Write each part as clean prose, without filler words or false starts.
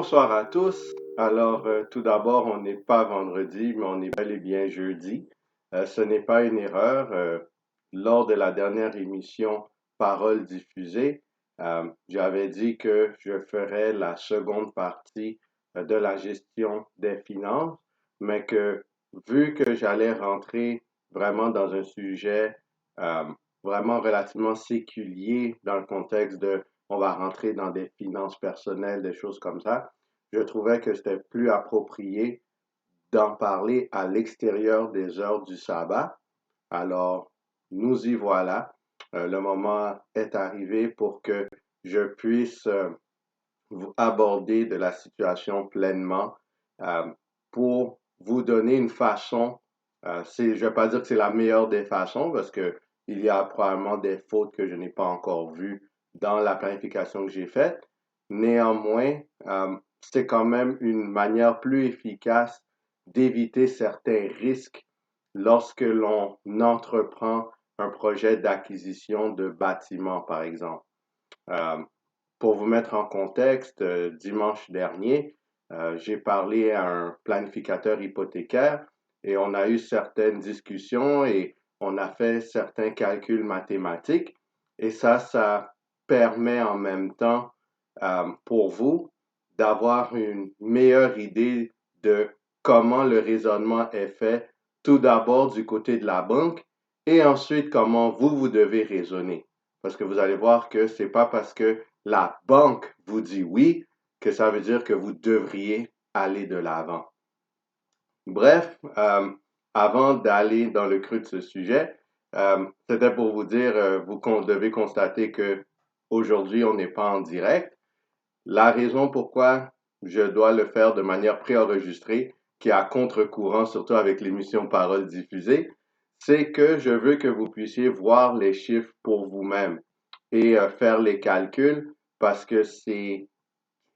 Bonsoir à tous. Alors, tout d'abord, on n'est pas vendredi, mais on est bel et bien jeudi. Ce n'est pas une erreur. Lors de la dernière émission Parole diffusée, j'avais dit que je ferais la seconde partie de la gestion des finances, mais que vu que j'allais rentrer vraiment dans un sujet euh, vraiment relativement séculier dans le contexte de on va rentrer dans des finances personnelles, des choses comme ça. Je trouvais que c'était plus approprié d'en parler à l'extérieur des heures du sabbat. Alors, nous y voilà. Le moment est arrivé pour que je puisse vous aborder de la situation pleinement euh, pour vous donner une façon. Je ne vais pas dire que c'est la meilleure des façons parce que il y a probablement des fautes que je n'ai pas encore vues dans la planification que j'ai faite. Néanmoins, c'est quand même une manière plus efficace d'éviter certains risques lorsque l'on entreprend un projet d'acquisition de bâtiments, par exemple. Euh, pour vous mettre en contexte, dimanche dernier, j'ai parlé à un planificateur hypothécaire et on a eu certaines discussions et on a fait certains calculs mathématiques et ça permet en même temps pour vous d'avoir une meilleure idée de comment le raisonnement est fait, tout d'abord du côté de la banque et ensuite comment vous devez raisonner. Parce que vous allez voir que c'est pas parce que la banque vous dit oui que ça veut dire que vous devriez aller de l'avant. Bref, avant d'aller dans le creux de ce sujet, c'était pour vous dire, vous devez constater que aujourd'hui on n'est pas en direct. La raison pourquoi je dois le faire de manière préenregistrée, qui est à contre-courant, surtout avec l'émission Parole diffusée, c'est que je veux que vous puissiez voir les chiffres pour vous-même et faire les calculs parce que je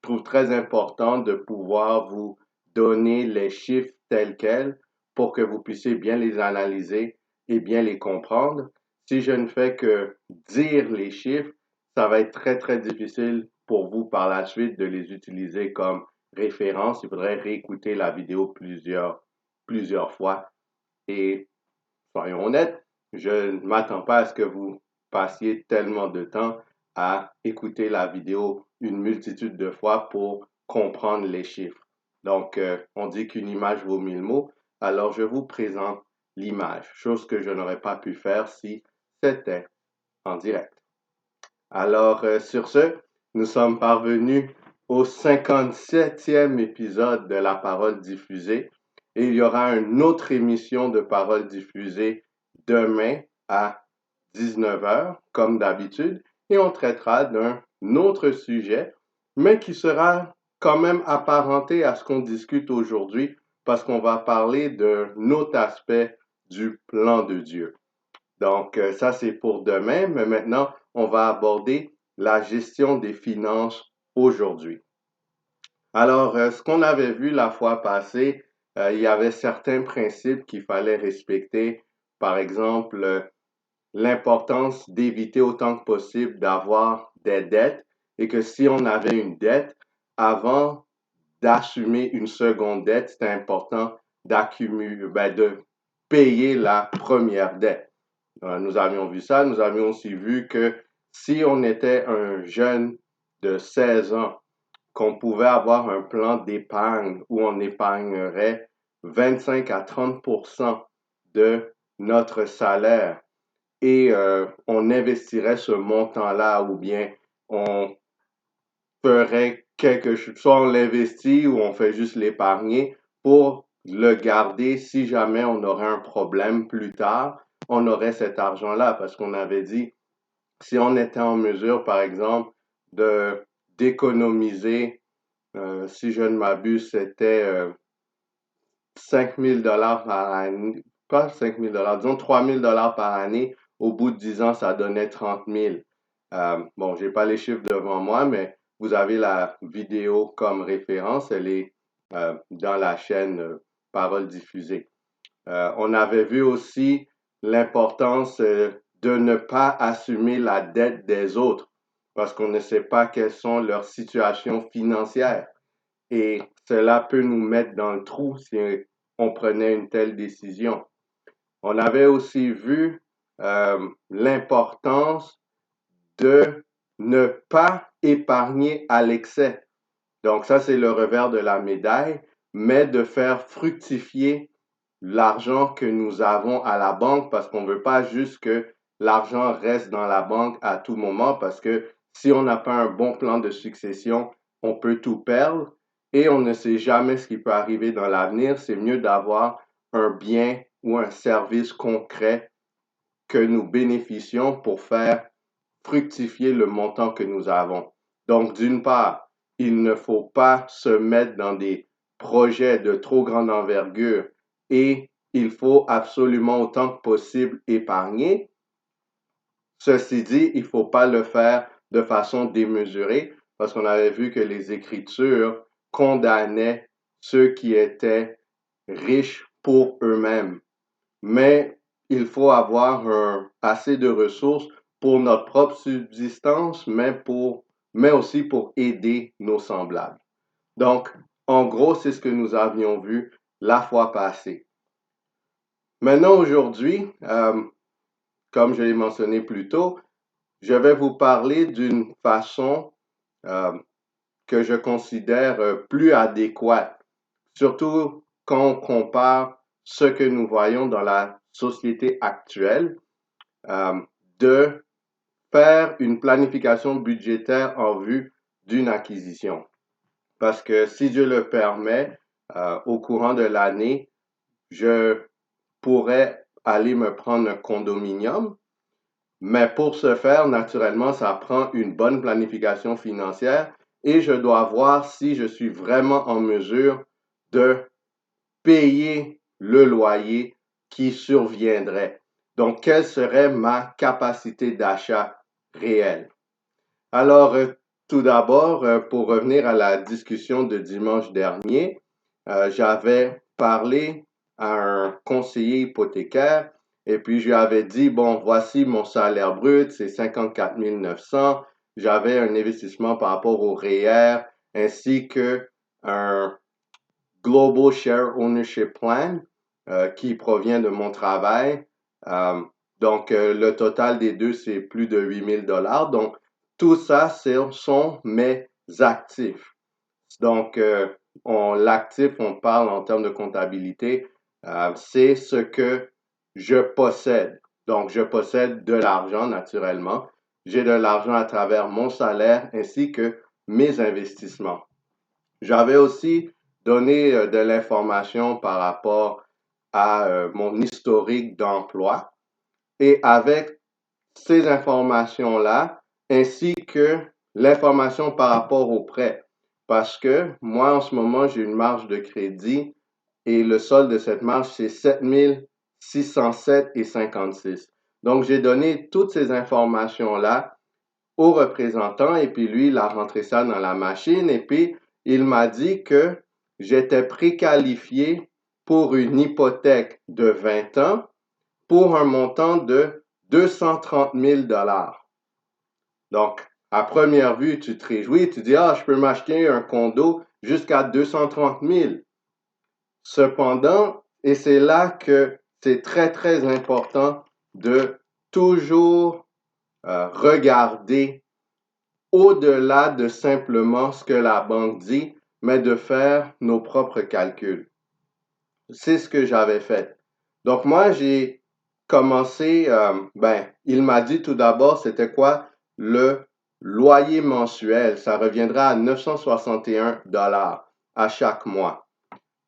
trouve très important de pouvoir vous donner les chiffres tels quels pour que vous puissiez bien les analyser et bien les comprendre. Si je ne fais que dire les chiffres, ça va être très, très difficile pour vous par la suite de les utiliser comme référence. Il faudrait réécouter la vidéo plusieurs fois. Et soyons honnêtes, je ne m'attends pas à ce que vous passiez tellement de temps à écouter la vidéo une multitude de fois pour comprendre les chiffres. Donc, on dit qu'une image vaut 1000 mots. Alors, je vous présente l'image, chose que je n'aurais pas pu faire si c'était en direct. Alors, sur ce, nous sommes parvenus au 57e épisode de La Parole diffusée et il y aura une autre émission de Parole diffusée demain à 19 heures, comme d'habitude, et on traitera d'un autre sujet, mais qui sera quand même apparenté à ce qu'on discute aujourd'hui parce qu'on va parler d'un autre aspect du plan de Dieu. Donc, ça, c'est pour demain, mais maintenant, on va aborder la gestion des finances aujourd'hui. Alors, ce qu'on avait vu la fois passée, il y avait certains principes qu'il fallait respecter. Par exemple, l'importance d'éviter autant que possible d'avoir des dettes et que si on avait une dette, avant d'assumer une seconde dette, c'est important de payer la première dette. Nous avions vu ça. Nous avions aussi vu que si on était un jeune de 16 ans, qu'on pouvait avoir un plan d'épargne où on épargnerait 25 à 30 de notre salaire et on investirait ce montant-là ou bien on ferait quelque chose, soit on l'investit ou on fait juste l'épargner pour le garder si jamais on aurait un problème plus tard, on aurait cet argent-là parce qu'on avait dit si on était en mesure, par exemple, de d'économiser, si je ne m'abuse, c'était 5 000 par année, pas 5 000 disons 3 000 par année. Au bout de 10 ans, ça donnait 30 000. Bon, j'ai pas les chiffres devant moi, mais vous avez la vidéo comme référence. Elle est dans la chaîne Parole diffusée. On avait vu aussi l'importance de ne pas assumer la dette des autres parce qu'on ne sait pas quelles sont leurs situations financières. et cela peut nous mettre dans le trou si on prenait une telle décision. On avait aussi vu l'importance de ne pas épargner à l'excès. Donc ça, c'est le revers de la médaille, mais de faire fructifier l'argent que nous avons à la banque parce qu'on ne veut pas juste que l'argent reste dans la banque à tout moment parce que si on n'a pas un bon plan de succession, on peut tout perdre et on ne sait jamais ce qui peut arriver dans l'avenir. C'est mieux d'avoir un bien ou un service concret que nous bénéficions pour faire fructifier le montant que nous avons. Donc, d'une part, il ne faut pas se mettre dans des projets de trop grande envergure et il faut absolument autant que possible épargner. Ceci dit, il ne faut pas le faire de façon démesurée parce qu'on avait vu que les Écritures condamnaient ceux qui étaient riches pour eux-mêmes. Mais il faut avoir assez de ressources pour notre propre subsistance, mais aussi pour aider nos semblables. Donc, en gros, c'est ce que nous avions vu la fois passée. Maintenant, aujourd'hui, comme je l'ai mentionné plus tôt, je vais vous parler d'une façon euh, que je considère plus adéquate, surtout quand on compare ce que nous voyons dans la société actuelle, euh, de faire une planification budgétaire en vue d'une acquisition. Parce que si Dieu le permet, au courant de l'année, je pourrais aller me prendre un condominium, mais pour ce faire, naturellement, ça prend une bonne planification financière et je dois voir si je suis vraiment en mesure de payer le loyer qui surviendrait. Donc, quelle serait ma capacité d'achat réelle? Alors, tout d'abord, pour revenir à la discussion de dimanche dernier, j'avais parlé à un conseiller hypothécaire et puis je lui avais dit, bon, voici mon salaire brut, c'est 54 900. J'avais un investissement par rapport au REER ainsi que un Global Share Ownership Plan qui provient de mon travail. Euh, donc, le total des deux, c'est plus de 8 000 $. Donc, tout ça, ce sont mes actifs. Donc, l'actif, on parle en termes de comptabilité, c'est ce que je possède. Donc, je possède de l'argent naturellement. J'ai de l'argent à travers mon salaire ainsi que mes investissements. J'avais aussi donné de l'information par rapport à mon historique d'emploi et avec ces informations-là, ainsi que l'information par rapport au prêt. Parce que moi, en ce moment, j'ai une marge de crédit et le solde de cette marge, c'est 7 607,56. Donc, j'ai donné toutes ces informations-là au représentant et puis lui, il a rentré ça dans la machine et puis il m'a dit que j'étais préqualifié pour une hypothèque de 20 ans pour un montant de 230 000 $. Donc, à première vue, tu te réjouis, tu dis, ah, je peux m'acheter un condo jusqu'à 230 000. Cependant, et c'est là que c'est très, très important de toujours regarder au-delà de simplement ce que la banque dit, mais de faire nos propres calculs. C'est ce que j'avais fait. Donc moi, j'ai commencé, il m'a dit tout d'abord, c'était quoi le loyer mensuel. Ça reviendra à 961 $ à chaque mois.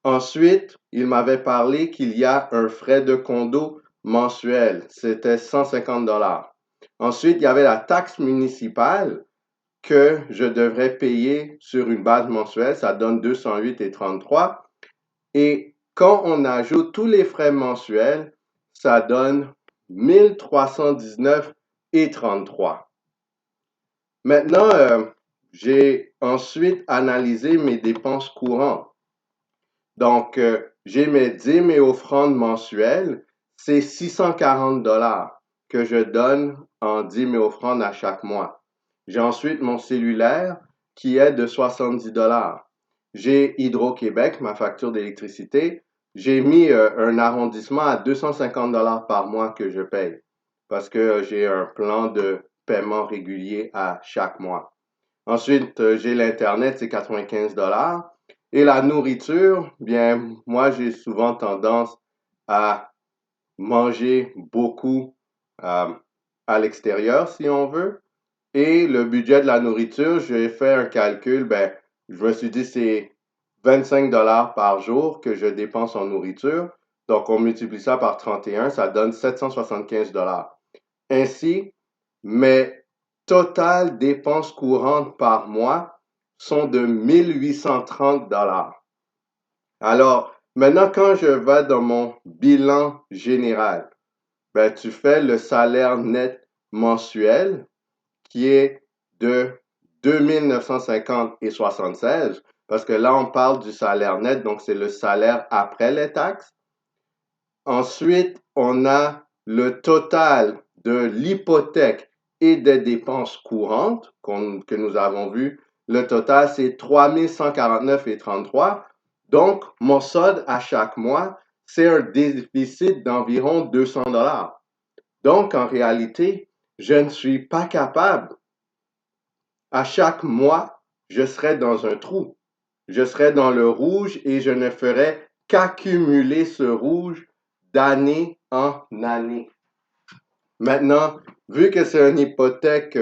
Ensuite, il m'avait parlé qu'il y a un frais de condo mensuel. C'était 150 $. Ensuite, il y avait la taxe municipale que je devrais payer sur une base mensuelle, ça donne 208,33. Et quand on ajoute tous les frais mensuels, ça donne 1319,33. Maintenant, j'ai ensuite analysé mes dépenses courantes. Donc, j'ai mes dîmes et offrandes mensuelles, c'est 640 $ que je donne en dîmes et offrandes à chaque mois. J'ai ensuite mon cellulaire qui est de 70 $. j'ai Hydro-Québec, ma facture d'électricité. J'ai mis un arrondissement à 250 par mois que je paye parce que j'ai un plan de paiement régulier à chaque mois. Ensuite, j'ai l'Internet, c'est 95 Et la nourriture, bien, moi, j'ai souvent tendance à manger beaucoup euh, à l'extérieur, si on veut. Et le budget de la nourriture, j'ai fait un calcul, ben, je me suis dit c'est 25 par jour que je dépense en nourriture. Donc, on multiplie ça par 31, ça donne 775 Ainsi, mes totales dépenses courantes par mois sont de 1830 Alors, maintenant, quand je vais dans mon bilan général, ben, tu fais le salaire net mensuel qui est de 2950 et 76, parce que là, on parle du salaire net, donc c'est le salaire après les taxes. Ensuite, on a le total de l'hypothèque et des dépenses courantes que nous avons vu. Le total, c'est 3149 et 33. Donc, mon solde à chaque mois, c'est un déficit d'environ 200 Donc, en réalité, je ne suis pas capable. À chaque mois, je serai dans un trou. Je serai dans le rouge et je ne ferai qu'accumuler ce rouge d'année en année. Maintenant, vu que c'est une hypothèque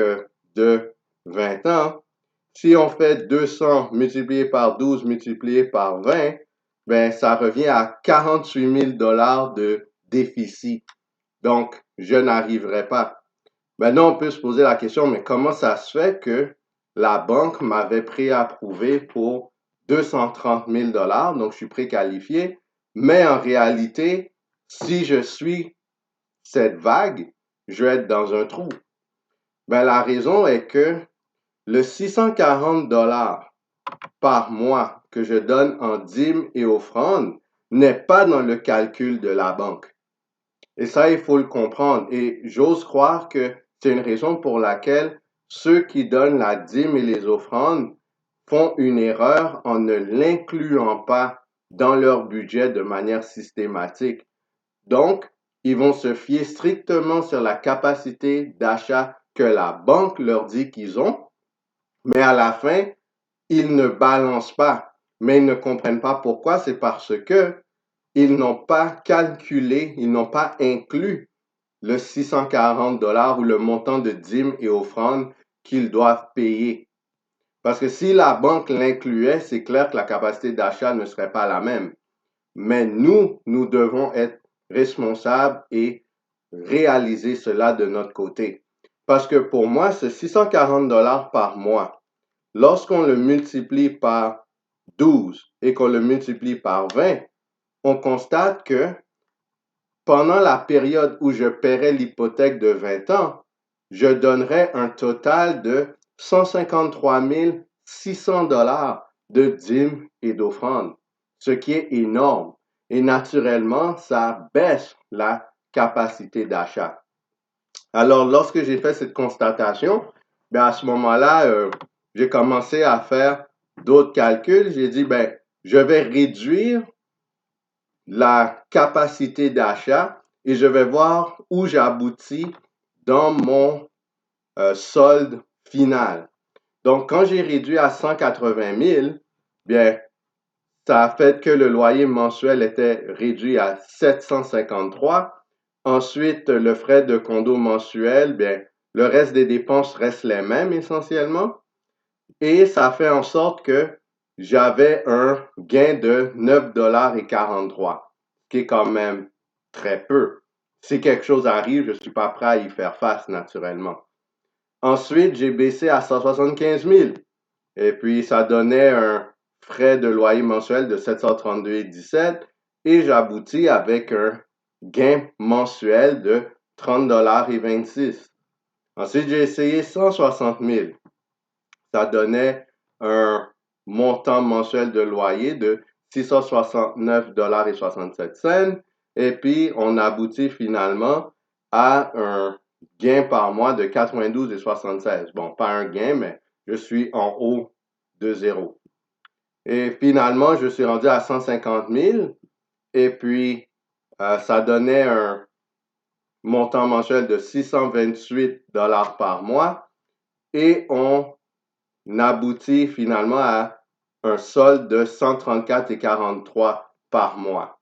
de 20 ans, si on fait 200 multiplié par 12 multiplié par 20, ben, ça revient à 48 000 de déficit. Donc, je n'arriverai pas. Maintenant, on peut se poser la question, mais comment ça se fait que la banque m'avait préapprouvé pour 230 000 donc je suis préqualifié, mais en réalité, si je suis cette vague, je vais être dans un trou. Ben, la raison est que le 640 par mois que je donne en dîmes et offrandes n'est pas dans le calcul de la banque. Et ça, il faut le comprendre. Et j'ose croire que c'est une raison pour laquelle ceux qui donnent la dîme et les offrandes font une erreur en ne l'incluant pas dans leur budget de manière systématique. Donc, ils vont se fier strictement sur la capacité d'achat que la banque leur dit qu'ils ont, mais à la fin, ils ne balancent pas. Mais ils ne comprennent pas pourquoi. C'est parce que ils n'ont pas calculé, ils n'ont pas inclus le 640 ou le montant de dîmes et offrandes qu'ils doivent payer. Parce que si la banque l'incluait, c'est clair que la capacité d'achat ne serait pas la même. Mais nous devons être responsables et réaliser cela de notre côté. Parce que pour moi, ce 640 par mois, lorsqu'on le multiplie par 12 et qu'on le multiplie par 20, on constate que pendant la période où je paierais l'hypothèque de 20 ans, je donnerais un total de 153 600 de dîmes et d'offrandes, ce qui est énorme. Et naturellement, ça baisse la capacité d'achat. Alors, lorsque j'ai fait cette constatation, ben à ce moment-là, j'ai commencé à faire d'autres calculs. J'ai dit, ben, je vais réduire la capacité d'achat et je vais voir où j'aboutis dans mon solde final. Donc, quand j'ai réduit à 180 000, bien, ça a fait que le loyer mensuel était réduit à 753. Ensuite, le frais de condo mensuel, bien, le reste des dépenses reste les mêmes essentiellement. Et ça fait en sorte que j'avais un gain de 9,43 qui est quand même très peu. Si quelque chose arrive, je ne suis pas prêt à y faire face naturellement. Ensuite, j'ai baissé à 175 000. Et puis, ça donnait un frais de loyer mensuel de 732,17 et j'aboutis avec un gain mensuel de 30,26 Ensuite, j'ai essayé 160 000. Ça donnait un montant mensuel de loyer de 669,67 et puis on aboutit finalement à un gain par mois de 92,76. Bon, pas un gain, mais je suis en haut de zéro. Et finalement, je suis rendu à 150 000 et puis ça donnait un montant mensuel de 628 dollars par mois et on aboutit finalement à un solde de 134,43 par mois.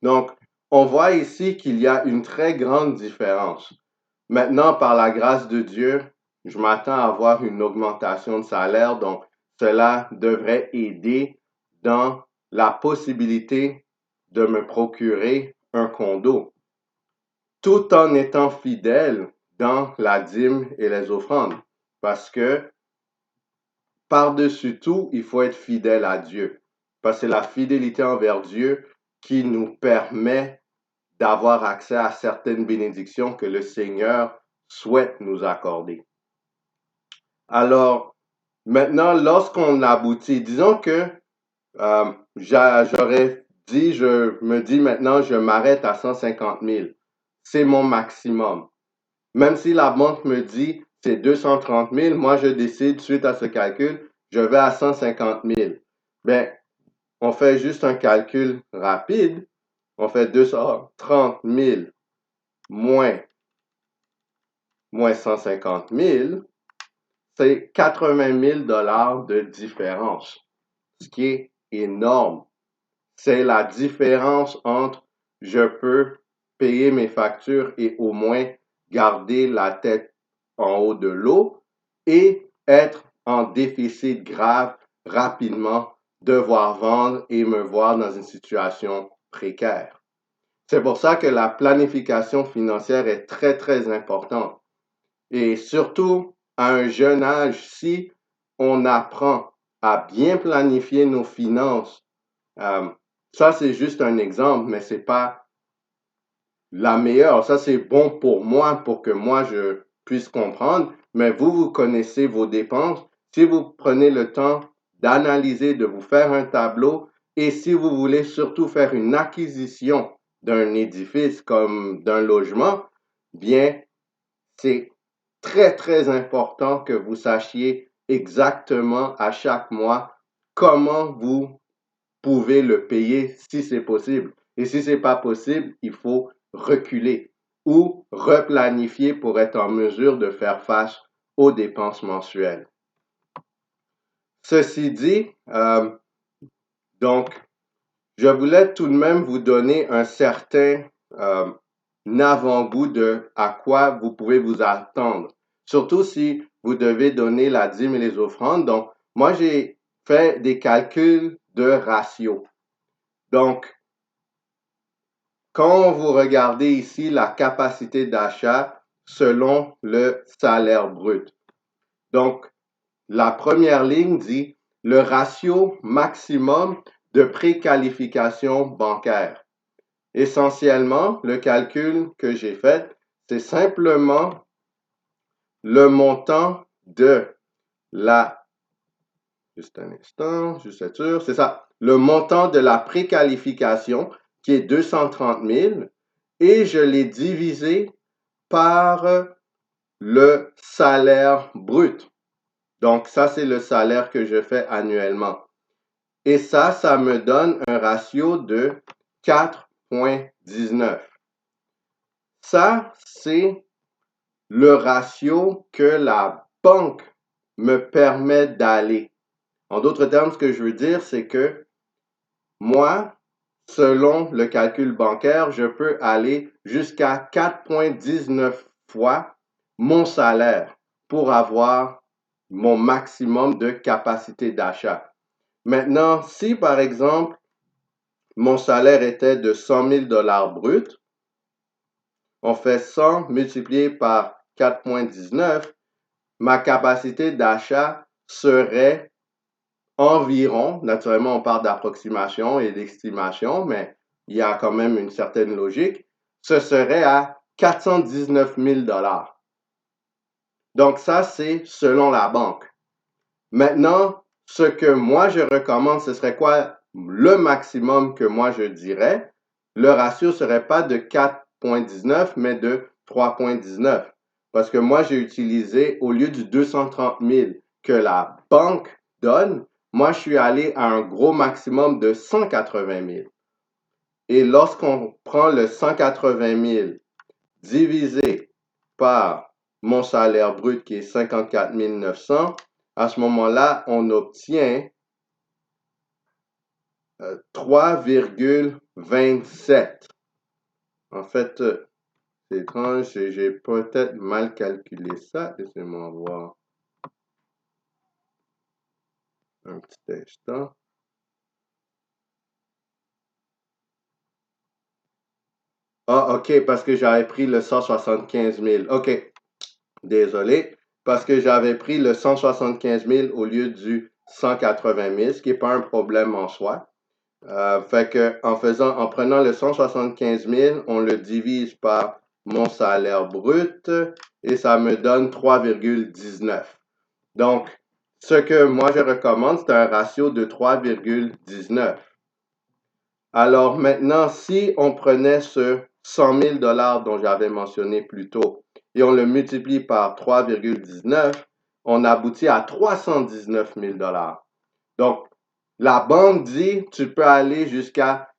Donc, on voit ici qu'il y a une très grande différence. Maintenant, par la grâce de Dieu, je m'attends à avoir une augmentation de salaire, donc cela devrait aider dans la possibilité de me procurer un condo, tout en étant fidèle dans la dîme et les offrandes, parce que par-dessus tout, il faut être fidèle à Dieu, parce que c'est la fidélité envers Dieu qui nous permet d'avoir accès à certaines bénédictions que le Seigneur souhaite nous accorder. Alors, maintenant, lorsqu'on aboutit, disons que j'aurais dit, je me dis maintenant, je m'arrête à 150 000. C'est mon maximum. Même si la banque me dit c'est 230 000, moi je décide suite à ce calcul, je vais à 150 000. Ben, on fait juste un calcul rapide. On fait 230 000 moins 150 000, c'est 80 000 dollars de différence, ce qui est énorme. C'est la différence entre je peux payer mes factures et au moins garder la tête en haut de l'eau et être en déficit grave rapidement, devoir vendre et me voir dans une situation précaire. C'est pour ça que la planification financière est très, très importante. Et surtout, à un jeune âge, si on apprend à bien planifier nos finances, euh, ça c'est juste un exemple, mais c'est pas la meilleure. Ça c'est bon pour moi, pour que moi je puisse comprendre. Mais vous connaissez vos dépenses. Si vous prenez le temps d'analyser, de vous faire un tableau, et si vous voulez surtout faire une acquisition d'un édifice comme d'un logement, bien, c'est très, très important que vous sachiez exactement à chaque mois comment vous pouvez le payer si c'est possible. Et si c'est pas possible, il faut reculer ou replanifier pour être en mesure de faire face aux dépenses mensuelles. Ceci dit, donc, je voulais tout de même vous donner un certain avant-goût de à quoi vous pouvez vous attendre. Surtout si vous devez donner la dîme et les offrandes. Donc, moi, j'ai fait des calculs de ratio. Donc, quand vous regardez ici la capacité d'achat selon le salaire brut. Donc, la première ligne dit le ratio maximum de préqualification bancaire. Essentiellement, le calcul que j'ai fait, c'est simplement le montant de la, juste un instant, juste être sûr, c'est ça, le montant de la préqualification qui est 230 000 et je l'ai divisé par le salaire brut. Donc, ça, c'est le salaire que je fais annuellement. Et ça me donne un ratio de 4,19. Ça, c'est le ratio que la banque me permet d'aller. En d'autres termes, ce que je veux dire, c'est que moi, selon le calcul bancaire, je peux aller jusqu'à 4,19 fois mon salaire pour avoir mon maximum de capacité d'achat. Maintenant, si par exemple, mon salaire était de 100 000 dollars bruts, on fait 100 multiplié par 4,19, ma capacité d'achat serait environ, naturellement on parle d'approximation et d'estimation, mais il y a quand même une certaine logique, ce serait à 419 000 dollars. Donc ça, c'est selon la banque. Maintenant, ce que moi je recommande, ce serait quoi le maximum que moi je dirais? Le ratio serait pas de 4,19, mais de 3,19. Parce que moi, j'ai utilisé, au lieu du 230 000 que la banque donne, moi, je suis allé à un gros maximum de 180 000. Et lorsqu'on prend le 180 000 divisé par mon salaire brut qui est 54 900, à ce moment-là, on obtient 3,27. En fait, c'est étrange, j'ai peut-être mal calculé ça. Laissez-moi voir un petit instant. Ah, OK, parce que j'avais pris le 175 000. OK, désolé, parce que j'avais pris le 175 000 au lieu du 180 000, ce qui n'est pas un problème en soi. Fait que en prenant le 175 000, on le divise par mon salaire brut et ça me donne 3,19. Donc, ce que moi je recommande, c'est un ratio de 3,19. Alors maintenant, si on prenait ce 100 000 dont j'avais mentionné plus tôt et on le multiplie par 3,19, on aboutit à 319 000 Donc, la banque dit tu peux aller jusqu'à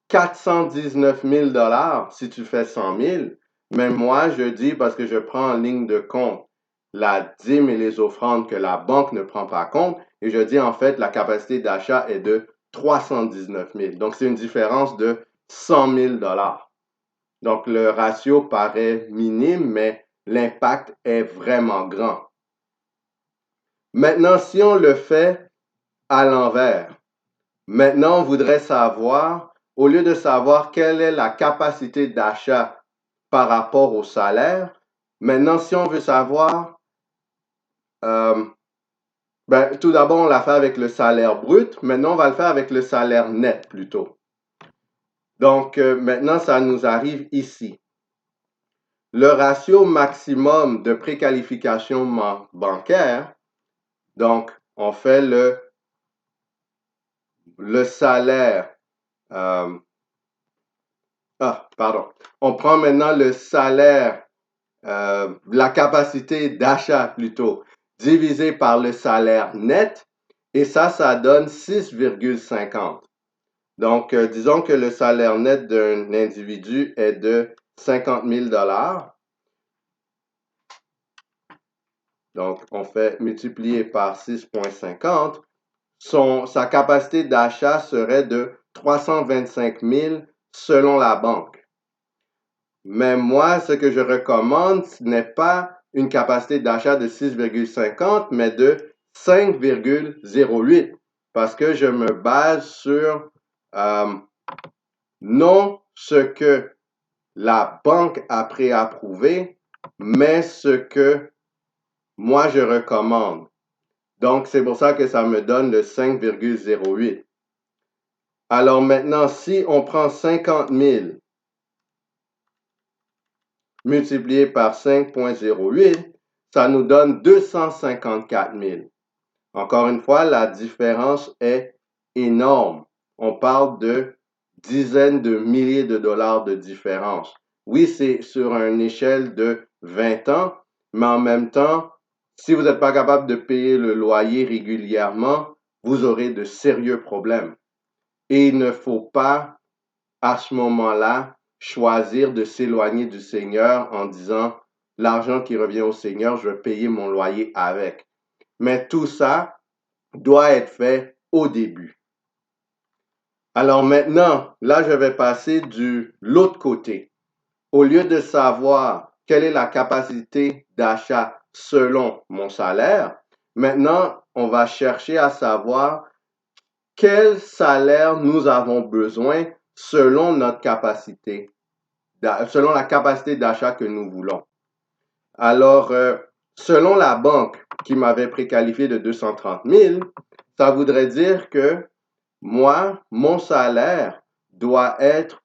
419 000 si tu fais 100 000, mais moi je dis parce que je prends en ligne de compte la dîme et les offrandes que la banque ne prend pas compte et je dis en fait la capacité d'achat est de 319 000. Donc c'est une différence de 100 000 Donc le ratio paraît minime, mais l'impact est vraiment grand. Maintenant, si on le fait à l'envers, maintenant on voudrait savoir, au lieu de savoir quelle est la capacité d'achat par rapport au salaire, maintenant si on veut savoir, tout d'abord on l'a fait avec le salaire brut, maintenant on va le faire avec le salaire net plutôt. Donc maintenant ça nous arrive ici. Le ratio maximum de préqualification bancaire, donc on fait le salaire, on prend maintenant le salaire, la capacité d'achat plutôt, divisé par le salaire net, et ça donne 6,50. Donc, disons que le salaire net d'un individu est de 50 000 dollars. Donc, on fait multiplier par 6,50. Sa capacité d'achat serait de 325 000 selon la banque. Mais moi, ce que je recommande, ce n'est pas une capacité d'achat de 6,50, mais de 5,08, parce que je me base sur non ce que la banque a préapprouvé, mais ce que moi je recommande. Donc, c'est pour ça que ça me donne le 5,08. Alors maintenant, si on prend 50 000 multiplié par 5,08, ça nous donne 254 000. Encore une fois, la différence est énorme. On parle de dizaines de milliers de dollars de différence. Oui, c'est sur une échelle de 20 ans, mais en même temps, si vous n'êtes pas capable de payer le loyer régulièrement, vous aurez de sérieux problèmes. Et il ne faut pas, à ce moment-là, choisir de s'éloigner du Seigneur en disant, l'argent qui revient au Seigneur, je vais payer mon loyer avec. Mais tout ça doit être fait au début. Alors maintenant, là, je vais passer de l'autre côté. Au lieu de savoir quelle est la capacité d'achat selon mon salaire, maintenant, on va chercher à savoir quel salaire nous avons besoin selon notre capacité, selon la capacité d'achat que nous voulons. Alors, selon la banque qui m'avait préqualifié de 230 000, ça voudrait dire que moi, mon salaire doit être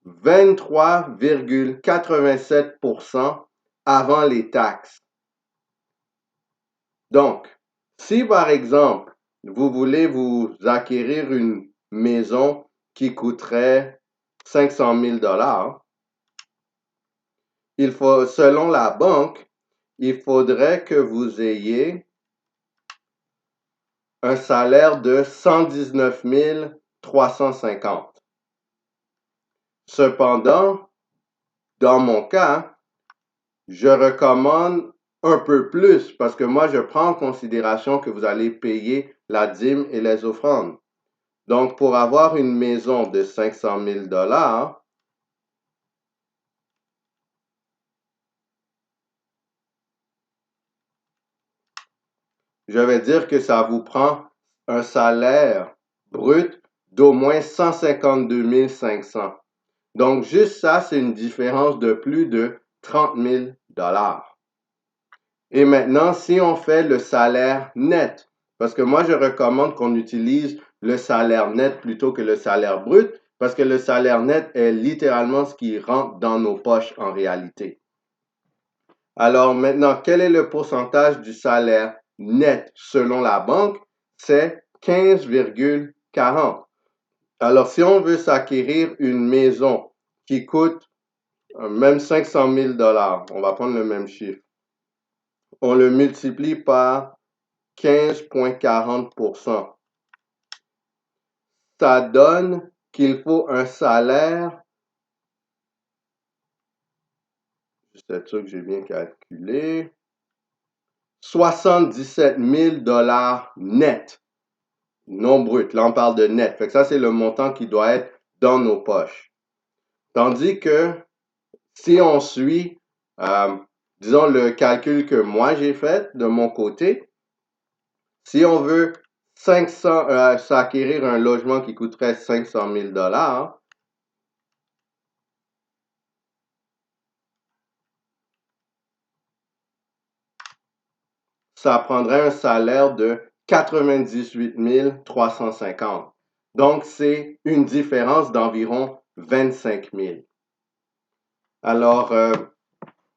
23,87% avant les taxes. Donc, si par exemple, vous voulez vous acquérir une maison qui coûterait 500 000 dollars, selon la banque, il faudrait que vous ayez un salaire de 119 350. Cependant, dans mon cas, je recommande un peu plus parce que moi, je prends en considération que vous allez payer la dîme et les offrandes. Donc, pour avoir une maison de 500 000 $, je vais dire que ça vous prend un salaire brut d'au moins 152 500. Donc, juste ça, c'est une différence de plus de 30 000 $. Et maintenant, si on fait le salaire net, parce que moi, je recommande qu'on utilise le salaire net plutôt que le salaire brut, parce que le salaire net est littéralement ce qui rentre dans nos poches en réalité. Alors maintenant, quel est le pourcentage du salaire net selon la banque? C'est 15,40. Alors, si on veut s'acquérir une maison qui coûte même 500 000 $, on va prendre le même chiffre, on le multiplie par 15,40%. Ça donne qu'il faut un salaire, c'est sûr que j'ai bien calculé, 77 000 $ net, non brut. Là, on parle de net. Fait que ça, c'est le montant qui doit être dans nos poches. Tandis que si on suit, disons, le calcul que moi j'ai fait de mon côté, si on veut s'acquérir un logement qui coûterait 500 000 $, ça prendrait un salaire de 98 350. Donc, c'est une différence d'environ 25 000. Alors,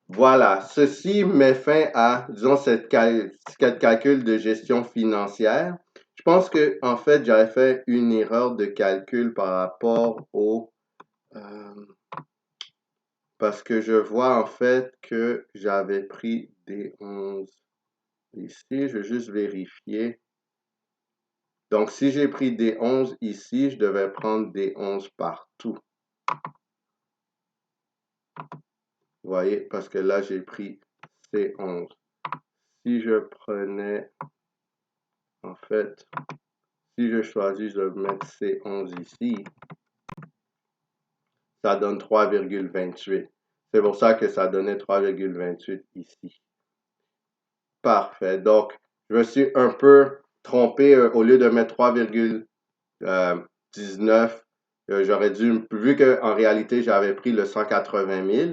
voilà, ceci met fin à, disons, cette calcul de gestion financière. Je pense que, en fait, j'avais fait une erreur de calcul par rapport au... parce que je vois, en fait, que j'avais pris des 11 ici. Je vais juste vérifier. Donc, si j'ai pris des 11 ici, je devais prendre des 11 partout. Vous voyez, parce que là, j'ai pris C11. Si je prenais, en fait, si je choisis de mettre C11 ici, ça donne 3,28. C'est pour ça que ça donnait 3,28 ici. Parfait. Donc, je me suis un peu trompé. Au lieu de mettre 3,19, j'aurais dû, vu qu'en réalité, j'avais pris le 180 000,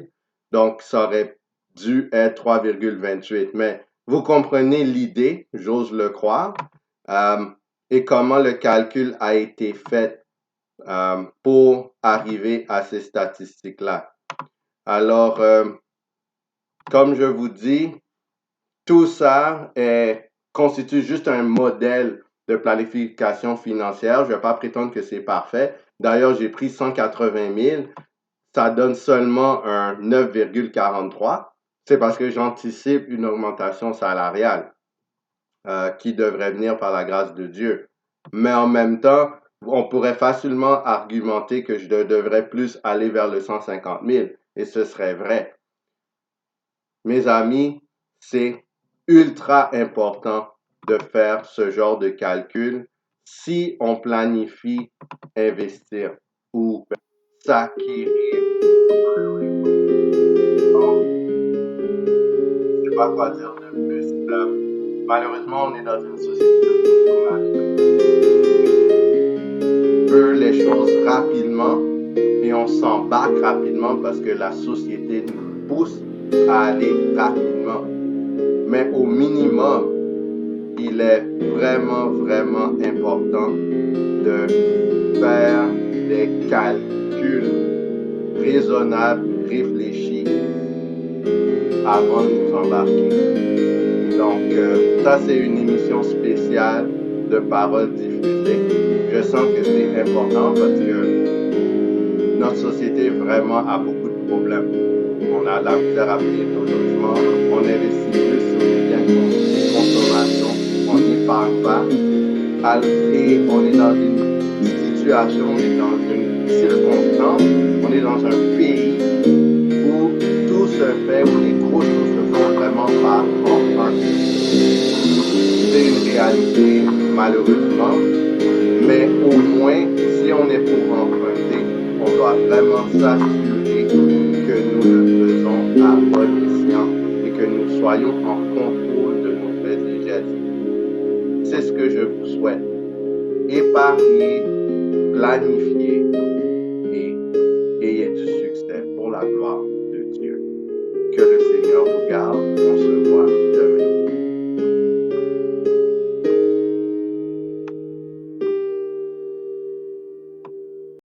donc ça aurait dû être 3,28. Mais vous comprenez l'idée, j'ose le croire, et comment le calcul a été fait pour arriver à ces statistiques-là. Alors, comme je vous dis, tout ça constitue juste un modèle de planification financière. Je ne vais pas prétendre que c'est parfait. D'ailleurs, j'ai pris 180 000. Ça donne seulement un 9,43. C'est parce que j'anticipe une augmentation salariale qui devrait venir par la grâce de Dieu. Mais en même temps, on pourrait facilement argumenter que je devrais plus aller vers le 150 000 et ce serait vrai. Mes amis, c'est ultra important de faire ce genre de calcul si on planifie investir ou s'acquérir. Je ne sais pas quoi dire de plus. Malheureusement, on est dans une société de consommation. On veut les choses rapidement et on s'embarque rapidement parce que la société nous pousse à aller rapidement. Mais au minimum, il est vraiment, vraiment important de faire des calculs raisonnables, réfléchis avant de nous embarquer. Donc, ça, c'est une émission spéciale de Paroles diffusées. Je sens que c'est important parce que notre société vraiment a beaucoup de problèmes. On a de la misère à payer nos logements, on investit plus sur les biens de consommation, on n'épargne pas. Et on est dans une situation, on est dans une circonstance, on est dans un pays où tout se fait, où les grosses choses se font vraiment par emprunter. C'est une réalité, malheureusement, mais au moins, si on est pour emprunter, on doit vraiment s'assurer que nous le faisons à bon escient et que nous soyons en contrôle de nos faits et gestes. C'est ce que je vous souhaite. Épargnez, planifiez et ayez du succès pour la gloire de Dieu. Que le Seigneur vous garde. On se voit demain.